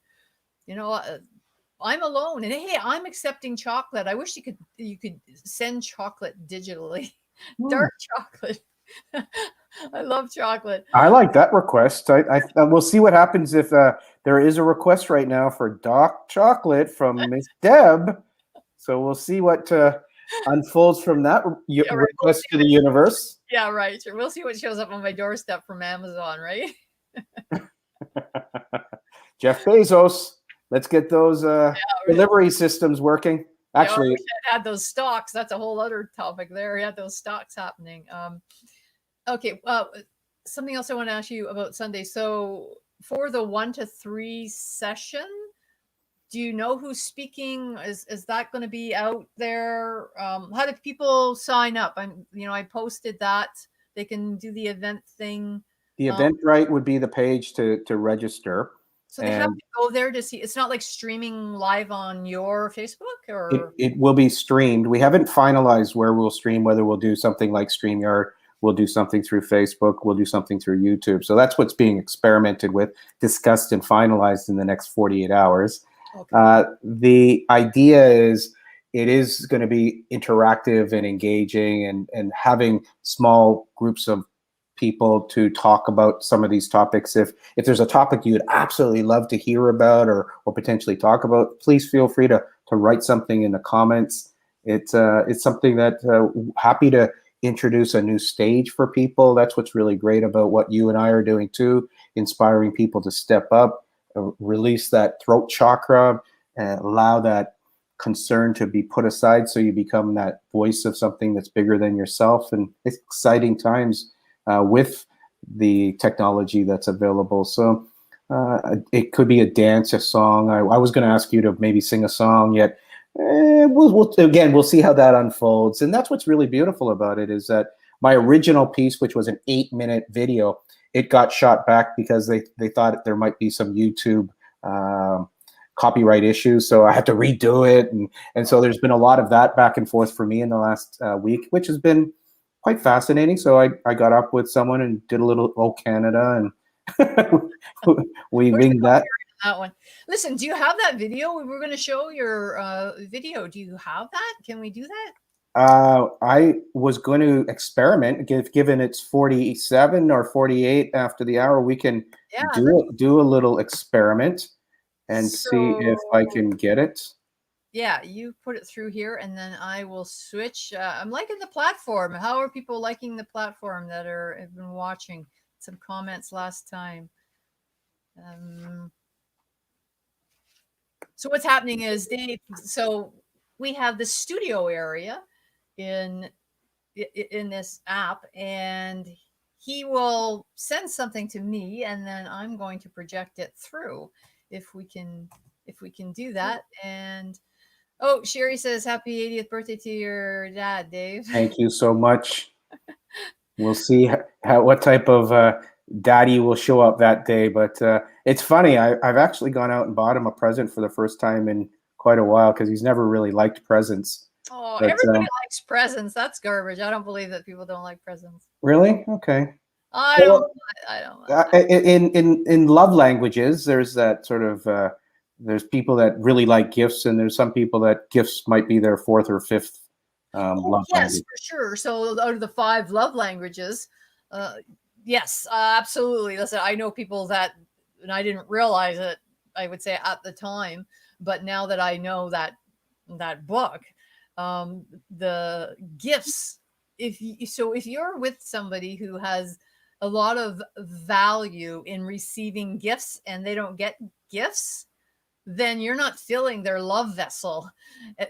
I'm alone, and hey, I'm accepting chocolate. I wish you could send chocolate digitally. Dark chocolate. I love chocolate. I like that request. I we'll see what happens if there is a request right now for dark chocolate from Miss Deb. So we'll see what unfolds from that request to the universe. Yeah, right. Sure. We'll see what shows up on my doorstep from Amazon, right? Jeff Bezos, let's get those delivery systems working. Actually, I wish I had those stocks. That's a whole other topic there. He had those stocks happening. Okay. Something else I want to ask you about Sunday. So for the 1 to 3 session, do you know who's speaking? Is that going to be out there? How do people sign up? I posted that they can do the event thing. The Eventbrite would be the page to register. So they have to go there to see. It's not like streaming live on your Facebook, or it will be streamed. We haven't finalized where we'll stream, whether we'll do something like StreamYard, we'll do something through Facebook, we'll do something through YouTube. So that's what's being experimented with, discussed, and finalized in the next 48 hours. Okay. The idea is it is going to be interactive and engaging, and having small groups of people to talk about some of these topics. If there's a topic you'd absolutely love to hear about or potentially talk about, please feel free to write something in the comments. It's something that happy to introduce a new stage for people. That's what's really great about what you and I are doing too, inspiring people to step up, release that throat chakra, and allow that concern to be put aside so you become that voice of something that's bigger than yourself. And it's exciting times with the technology that's available. So it could be a dance, a song. I was going to ask you to maybe sing a song, yet we'll see how that unfolds. And that's what's really beautiful about it, is that my original piece, which was an 8-minute video, it got shot back because they thought there might be some YouTube copyright issues, so I had to redo it, and so there's been a lot of that back and forth for me in the last week, which has been quite fascinating. So I got up with someone and did a little "Oh Canada," and we winged that. One. Listen, do you have that video? We were going to show your video. Do you have that? Can we do that? I was going to experiment. Given it's 47 or 48 after the hour, we can do a little experiment and see if I can get it. Yeah, you put it through here, and then I will switch. I'm liking the platform. How are people liking the platform that have been watching? Some comments last time. So what's happening is, Dave, so we have the studio area in this app, and he will send something to me, and then I'm going to project it through if we can do that. And Sherry says happy 80th birthday to your dad, Dave. Thank you so much. We'll see what type of daddy will show up that day, but it's funny, I've actually gone out and bought him a present for the first time in quite a while, because he's never really liked presents. But, everybody likes presents. That's garbage. I don't believe that people don't like presents. Really? Okay. I don't. In love languages, there's that sort of there's people that really like gifts, and there's some people that gifts might be their fourth or fifth love language. Yes, for sure. So out of the 5 love languages, yes, absolutely. Listen, I know people that, and I didn't realize it, I would say at the time, but now that I know that book, the gifts, if you're with somebody who has a lot of value in receiving gifts and they don't get gifts, then you're not filling their love vessel.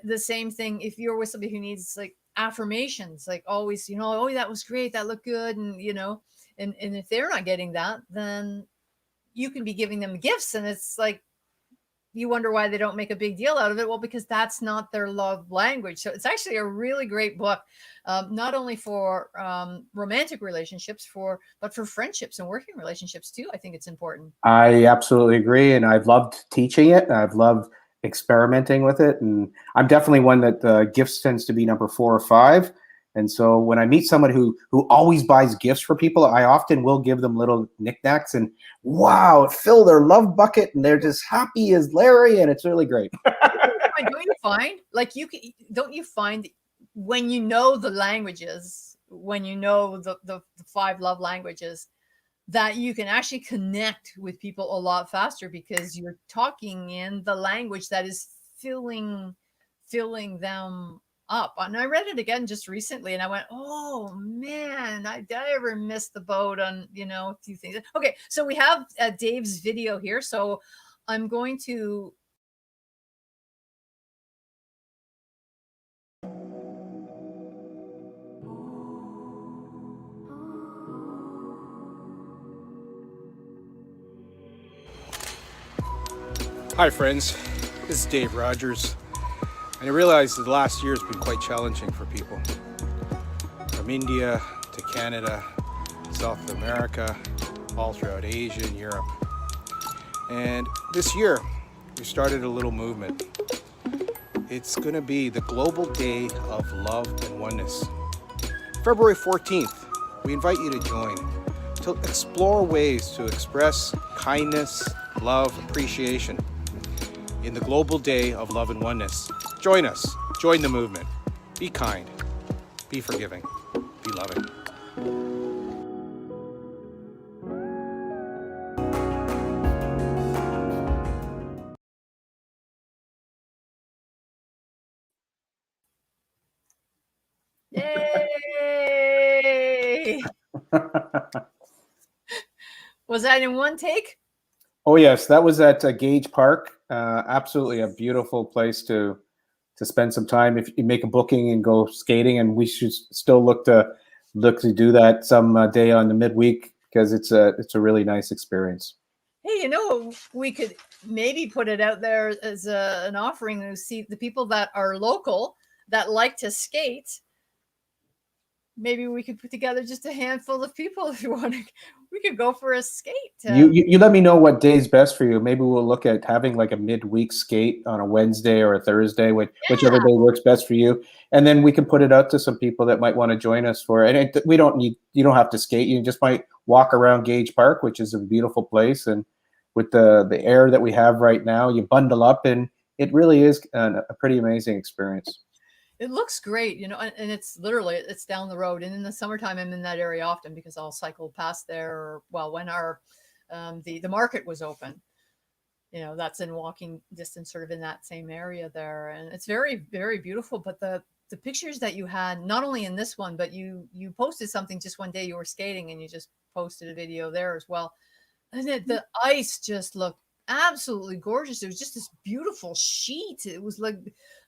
The same thing if you're with somebody who needs like affirmations, like always, oh, that was great, that looked good, and and if they're not getting that, then you can be giving them gifts, and it's like you wonder why they don't make a big deal out of it. Well, because that's not their love language. So it's actually a really great book, not only for romantic relationships, but for friendships and working relationships too. I think it's important. I absolutely agree, and I've loved teaching it. I've loved experimenting with it, and I'm definitely one that gifts tends to be number 4 or 5. And so when I meet someone who always buys gifts for people, I often will give them little knickknacks, and wow, it fill their love bucket, and they're just happy as Larry, and it's really great. Don't you find, like, don't you find when you know the languages, when you know the 5 love languages, that you can actually connect with people a lot faster because you're talking in the language that is filling them up. And I read it again just recently, and I went, oh man, did I ever miss the boat on a few things. Okay, so we have Dave's video here, so I'm going to Hi friends, this is Dave Rogers, and I realize that the last year has been quite challenging for people. From India to Canada, South America, all throughout Asia and Europe. And this year, we started a little movement. It's going to be the Global Day of Love and Oneness. February 14th, we invite you to join, to explore ways to express kindness, love, appreciation in the Global Day of Love and Oneness. Join us. Join the movement. Be kind. Be forgiving. Be loving. Was that in one take? Oh yes, that was at Gage Park. Absolutely a beautiful place to spend some time if you make a booking and go skating. And we should still look to do that some day on the midweek, because it's a really nice experience. Hey, you know, we could maybe put it out there as an offering to see the people that are local that like to skate. Maybe we could put together just a handful of people if you want to. We could go for a skate. You let me know what day is best for you. Maybe we'll look at having like a midweek skate on a Wednesday or a Thursday, whichever day works best for you. And then we can put it out to some people that might want to join us for it. And you don't have to skate. You just might walk around Gage Park, which is a beautiful place. And with the air that we have right now, you bundle up, and it really is a pretty amazing experience. It looks great, you know, and it's literally, it's down the road. And in the summertime, I'm in that area often because I'll cycle past there. Or, well, when our the market was open, you know, that's in walking distance, sort of in that same area there, and it's very, very beautiful. But the pictures that you had, not only in this one, but you posted something just one day. You were skating, and you just posted a video there as well, and the ice just looked absolutely gorgeous. It was just this beautiful sheet. It was like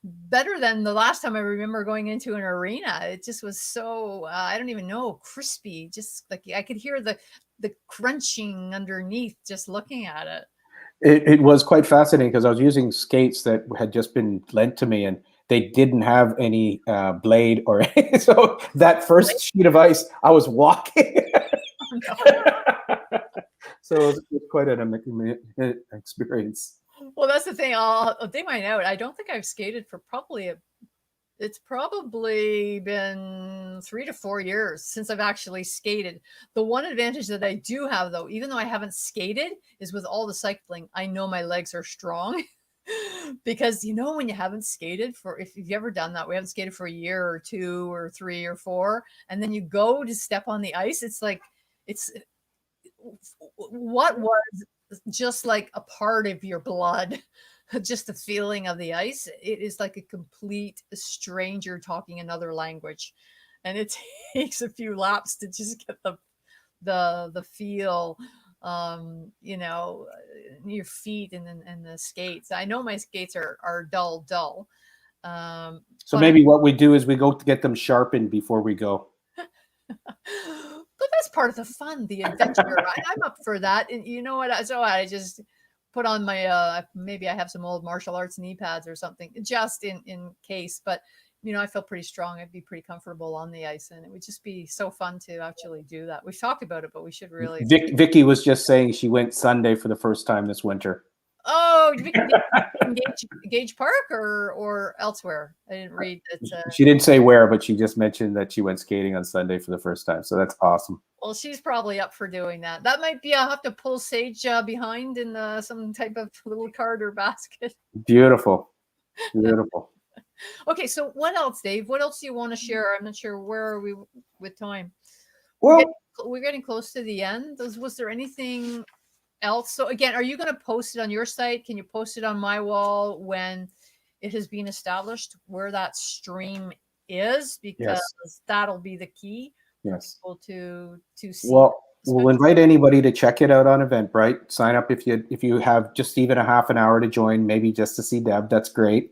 better than the last time I remember going into an arena. It just was so I don't even know, crispy. Just like I could hear the crunching underneath just looking at it. It was quite fascinating because I was using skates that had just been lent to me, and they didn't have any blade or so that first sheet of ice, I was walking. So it was quite an experience. Well, that's the thing. I'll dig mine out. I don't think I've skated for it's probably been 3 to 4 years since I've actually skated. The one advantage that I do have, though, even though I haven't skated, is with all the cycling, I know my legs are strong. Because, you know, when you haven't skated if you've ever done that, we haven't skated for a year or 2 or 3 or 4, and then you go to step on the ice, it's like, what was just like a part of your blood, just the feeling of the ice. It is like a complete stranger talking another language, and it takes a few laps to just get the feel, you know, your feet and the skates. I know my skates are dull. So maybe what we do is we go to get them sharpened before we go. But that's part of the fun, the adventure. I'm up for that. And you know what? So I just put on my, maybe I have some old martial arts knee pads or something, just in case. But, you know, I feel pretty strong. I'd be pretty comfortable on the ice. And it would just be so fun to actually do that. We've talked about it, but we should really. Vicky was just saying she went Sunday for the first time this winter. Oh, Gage Park or elsewhere? I didn't read it. She didn't say where, but she just mentioned that she went skating on Sunday for the first time. So that's awesome. Well, she's probably up for doing that. That might be, I'll have to pull Sage behind in some type of little cart or basket. Beautiful. Beautiful. Okay, so what else, Dave? What else do you want to share? I'm not sure. Where are we with time? Well, we're getting close to the end. Was there anything else? So again, are you going to post it on your site? Can you post it on my wall when it has been established where that stream is? Because that'll be the key. Yes. For people to see. Well, we'll invite anybody to check it out on Eventbrite. Sign up if you have just even a half an hour to join, maybe just to see Deb. That's great.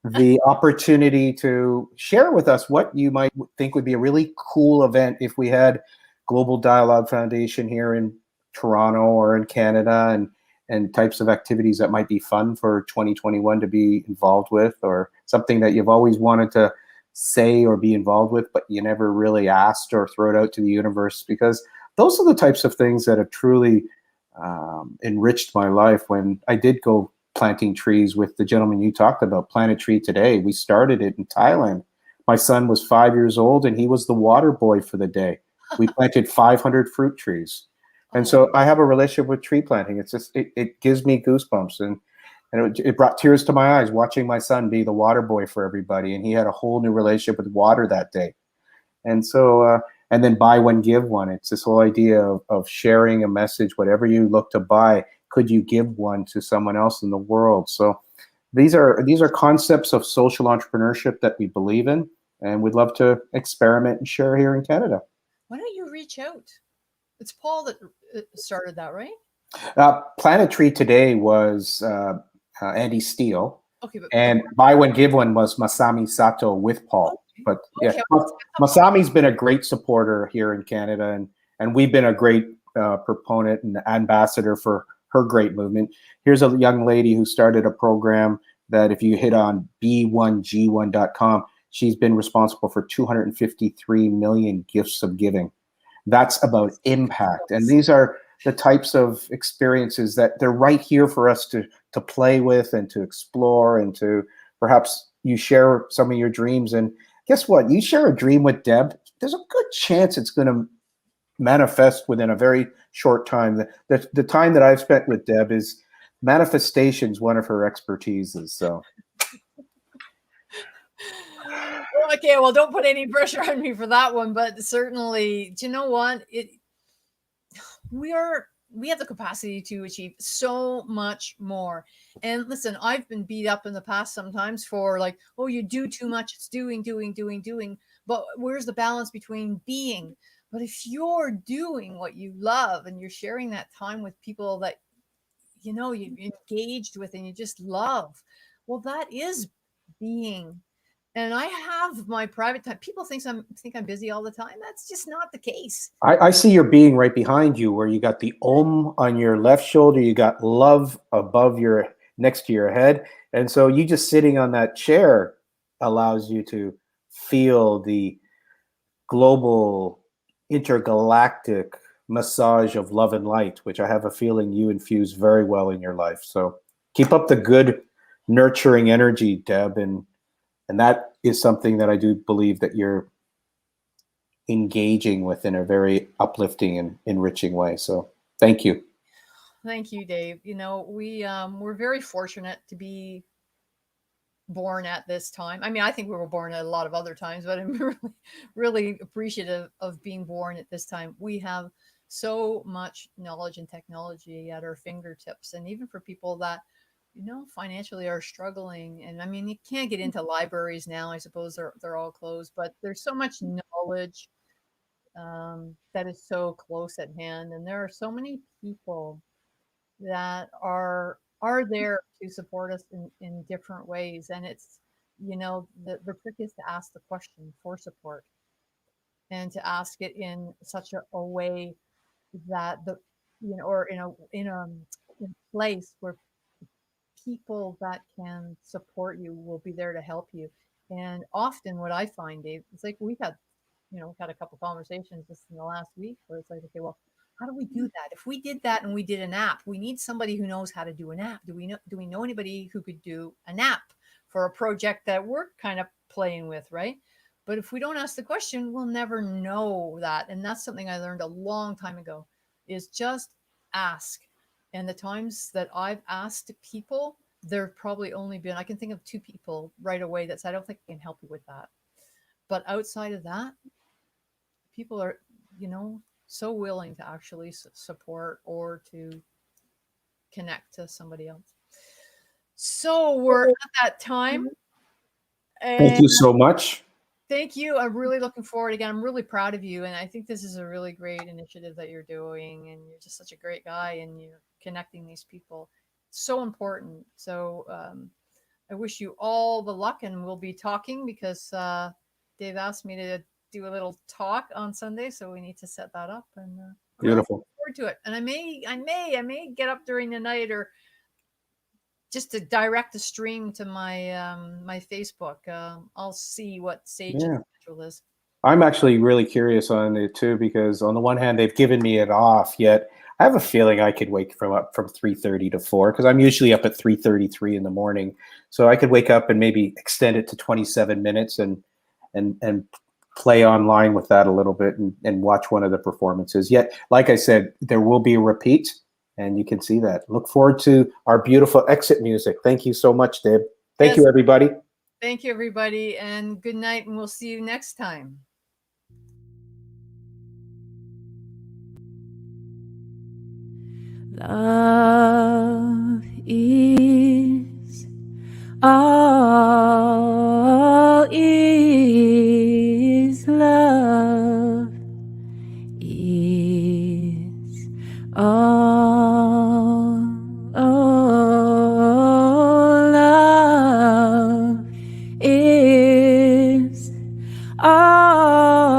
The opportunity to share with us what you might think would be a really cool event if we had Global Dialogue Foundation here in Toronto or in Canada, and types of activities that might be fun for 2021 to be involved with, or something that you've always wanted to say or be involved with, but you never really asked or throw it out to the universe, because those are the types of things that have truly enriched my life. When I did go planting trees with the gentleman you talked about, Plant a Tree Today, we started it in Thailand. My son was 5 years old, and he was the water boy for the day. We planted 500 fruit trees. And so I have a relationship with tree planting. It's just, it gives me goosebumps. And it brought tears to my eyes watching my son be the water boy for everybody. And he had a whole new relationship with water that day. And so, and then buy one, give one. It's this whole idea of sharing a message. Whatever you look to buy, could you give one to someone else in the world? So these are concepts of social entrepreneurship that we believe in, and we'd love to experiment and share here in Canada. Why don't you reach out? It's Paul that started that, right? Planetary today was Andy Steele, Okay, but and Buy One Give One was Masami Sato with Paul. okay. But yeah, Okay. Masami's been a great supporter here in Canada, and we've been a great proponent and ambassador for her great movement. Here's a young lady who started a program that if you hit on b1g1.com, she's been responsible for 253 million gifts of giving. That's about impact. And these are the types of experiences that they're right here for us to play with and to explore, and to perhaps you share some of your dreams. And guess what? You share a dream with Deb, there's a good chance it's going to manifest within a very short time. The time that I've spent with Deb is manifestation's one of her expertises. So okay, well, don't put any pressure on me for that one, but certainly, do you know what? We have the capacity to achieve so much more. And listen, I've been beat up in the past sometimes for like, oh, you do too much. It's doing. But where's the balance between being? But if you're doing what you love and you're sharing that time with people that you know you engaged with and you just love, well, that is being. And I have my private time. People think I'm busy all the time. That's just not the case. I see your being right behind you, where you got the Om on your left shoulder, you got love above your next to your head, and so you just sitting on that chair allows you to feel the global intergalactic massage of love and light, which I have a feeling you infuse very well in your life. So keep up the good nurturing energy, Deb, and that is something that I do believe that you're engaging with in a very uplifting and enriching way. So thank you. Thank you, Dave. You know, we're very fortunate to be born at this time. I mean, I think we were born at a lot of other times, but I'm really, really appreciative of being born at this time. We have so much knowledge and technology at our fingertips. And even for people that, you know, financially are struggling. And I mean, you can't get into libraries now. I suppose they're all closed, but there's so much knowledge that is so close at hand. And there are so many people that are there to support us in different ways. And it's, you know, the trick is to ask the question for support and to ask it in such a way that or in a place where people that can support you will be there to help you. And often what I find, Dave, it's like we've had a couple conversations just in the last week where it's like, okay, well, how do we do that? If we did that and we did an app, we need somebody who knows how to do an app. Do we know anybody who could do an app for a project that we're kind of playing with, right? But if we don't ask the question, we'll never know that. And that's something I learned a long time ago, is just ask. And the times that I've asked people, there've probably only been, I can think of 2 people right away that said, I don't think I can help you with that. But outside of that, people are, so willing to actually support or to connect to somebody else. So we're at that time. Thank you so much. Thank you. I'm really looking forward. Again, I'm really proud of you. And I think this is a really great initiative that you're doing. And you're just such a great guy, and you're connecting these people. It's so important. So I wish you all the luck, and we'll be talking because Dave asked me to do a little talk on Sunday, so we need to set that up. And beautiful. Looking forward to it. And I may get up during the night, or just to direct the stream to my my Facebook. I'll see what Sage's schedule is. I'm actually really curious on it too, because on the one hand, they've given me it off, yet I have a feeling I could wake up from 3:30 to 4, because I'm usually up at 3:33 in the morning. So I could wake up and maybe extend it to 27 minutes and play online with that a little bit and watch one of the performances. Yet, like I said, there will be a repeat, and you can see that. Look forward to our beautiful exit music. Thank you so much, Deb. Thank you, everybody. Thank you, everybody, and good night, and we'll see you next time. Love is all is love is all. Love is all.